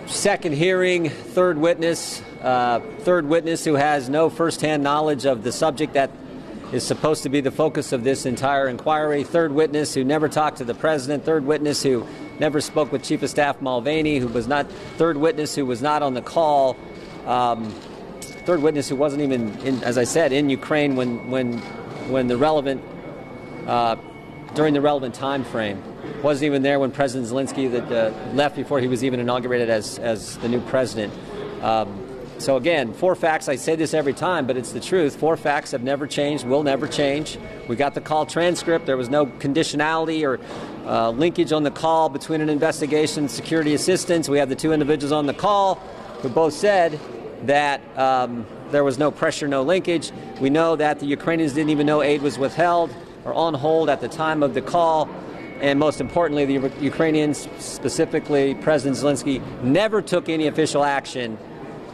Second hearing, third witness who has no firsthand knowledge of the subject that is supposed to be the focus of this entire inquiry. Third witness who never talked to the president. Third witness who never spoke with Chief of Staff Mulvaney, third witness who was not on the call. Third witness who wasn't even, as I said, in Ukraine when the relevant, during the relevant time frame. Wasn't even there when President Zelensky left before he was even inaugurated as the new president. So again, 4 facts. I say this every time, but it's the truth. 4 facts have never changed, will never change. We got the call transcript. There was no conditionality or linkage on the call between an investigation and security assistance. We have the 2 individuals on the call who both said that there was no pressure, no linkage. We know that the Ukrainians didn't even know aid was withheld or on hold at the time of the call. And most importantly, the Ukrainians, specifically President Zelensky, never took any official action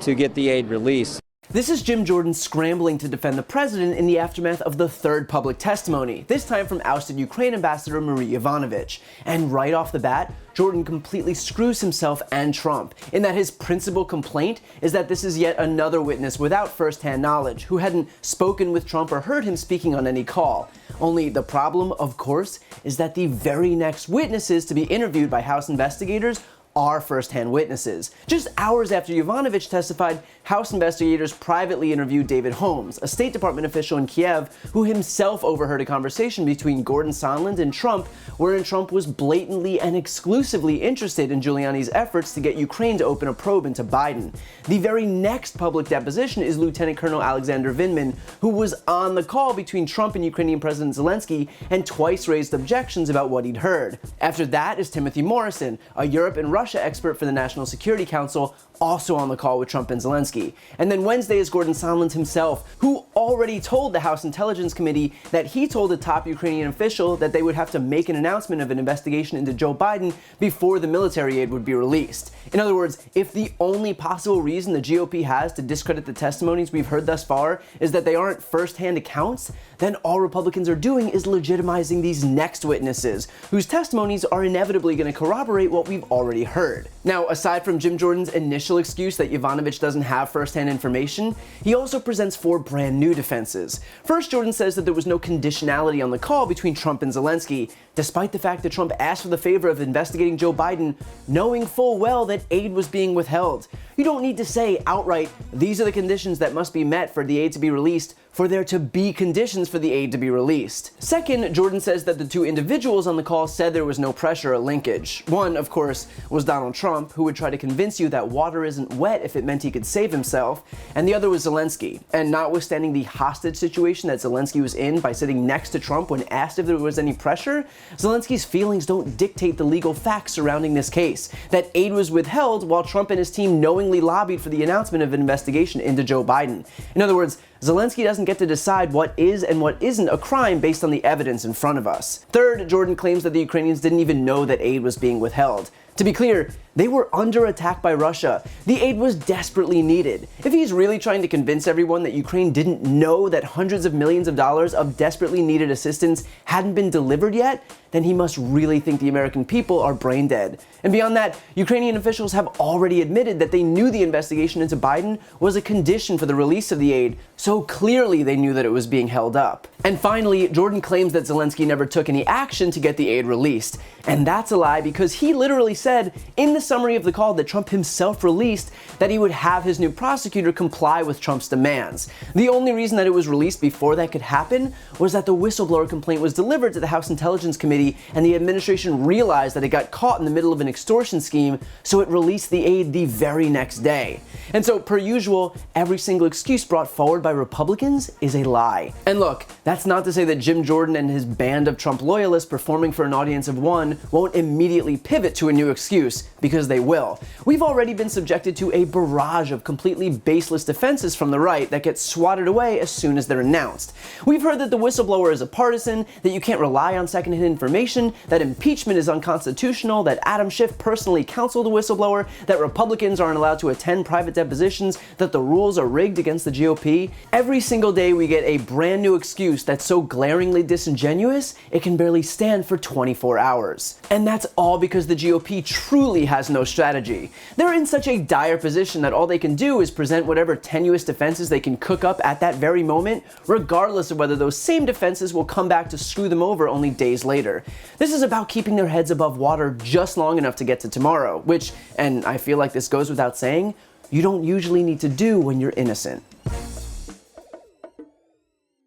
to get the aid released. This is Jim Jordan scrambling to defend the president in the aftermath of the 3rd public testimony, this time from ousted Ukraine Ambassador Marie Yovanovitch. And right off the bat, Jordan completely screws himself and Trump, in that his principal complaint is that this is yet another witness without first-hand knowledge, who hadn't spoken with Trump or heard him speaking on any call. Only the problem, of course, is that the very next witnesses to be interviewed by House investigators are first-hand witnesses. Just hours after Yovanovitch testified, House investigators privately interviewed David Holmes, a State Department official in Kiev who himself overheard a conversation between Gordon Sondland and Trump, wherein Trump was blatantly and exclusively interested in Giuliani's efforts to get Ukraine to open a probe into Biden. The very next public deposition is Lieutenant Colonel Alexander Vindman, who was on the call between Trump and Ukrainian President Zelensky and twice raised objections about what he'd heard. After that is Timothy Morrison, a Europe and Russia expert for the National Security Council, also on the call with Trump and Zelensky. And then Wednesday is Gordon Sondland himself, who already told the House Intelligence Committee that he told a top Ukrainian official that they would have to make an announcement of an investigation into Joe Biden before the military aid would be released. In other words, if the only possible reason the GOP has to discredit the testimonies we've heard thus far is that they aren't first-hand accounts, then all Republicans are doing is legitimizing these next witnesses, whose testimonies are inevitably going to corroborate what we've already heard. Now, aside from Jim Jordan's initial excuse that Yovanovitch doesn't have first-hand information, he also presents 4 brand new defenses. First, Jordan says that there was no conditionality on the call between Trump and Zelensky, despite the fact that Trump asked for the favor of investigating Joe Biden, knowing full well that aid was being withheld. You don't need to say outright, these are the conditions that must be met for the aid to be released, for there to be conditions for the aid to be released. Second, Jordan says that the 2 individuals on the call said there was no pressure or linkage. One, of course, was Donald Trump, who would try to convince you that water isn't wet if it meant he could save himself, and the other was Zelensky. And notwithstanding the hostage situation that Zelensky was in by sitting next to Trump when asked if there was any pressure, Zelensky's feelings don't dictate the legal facts surrounding this case, that aid was withheld while Trump and his team knowingly lobbied for the announcement of an investigation into Joe Biden. In other words, Zelensky doesn't get to decide what is and what isn't a crime based on the evidence in front of us. Third, Jordan claims that the Ukrainians didn't even know that aid was being withheld. To be clear, they were under attack by Russia. The aid was desperately needed. If he's really trying to convince everyone that Ukraine didn't know that hundreds of millions of dollars of desperately needed assistance hadn't been delivered yet, then he must really think the American people are brain dead. And beyond that, Ukrainian officials have already admitted that they knew the investigation into Biden was a condition for the release of the aid, so clearly they knew that it was being held up. And finally, Jordan claims that Zelensky never took any action to get the aid released. And that's a lie, because he literally said in the summary of the call that Trump himself released that he would have his new prosecutor comply with Trump's demands. The only reason that it was released before that could happen was that the whistleblower complaint was delivered to the House Intelligence Committee and the administration realized that it got caught in the middle of an extortion scheme, so it released the aid the very next day. And so, per usual, every single excuse brought forward by Republicans is a lie. And look, that's not to say that Jim Jordan and his band of Trump loyalists performing for an audience of one won't immediately pivot to a new excuse, because they will. We've already been subjected to a barrage of completely baseless defenses from the right that get swatted away as soon as they're announced. We've heard that the whistleblower is a partisan, that you can't rely on secondhand information, that impeachment is unconstitutional, that Adam Schiff personally counseled the whistleblower, that Republicans aren't allowed to attend private depositions, that the rules are rigged against the GOP. Every single day we get a brand new excuse that's so glaringly disingenuous, it can barely stand for 24 hours. And that's all because the GOP truly has no strategy. They're in such a dire position that all they can do is present whatever tenuous defenses they can cook up at that very moment, regardless of whether those same defenses will come back to screw them over only days later. This is about keeping their heads above water just long enough to get to tomorrow, which, and I feel like this goes without saying, you don't usually need to do when you're innocent.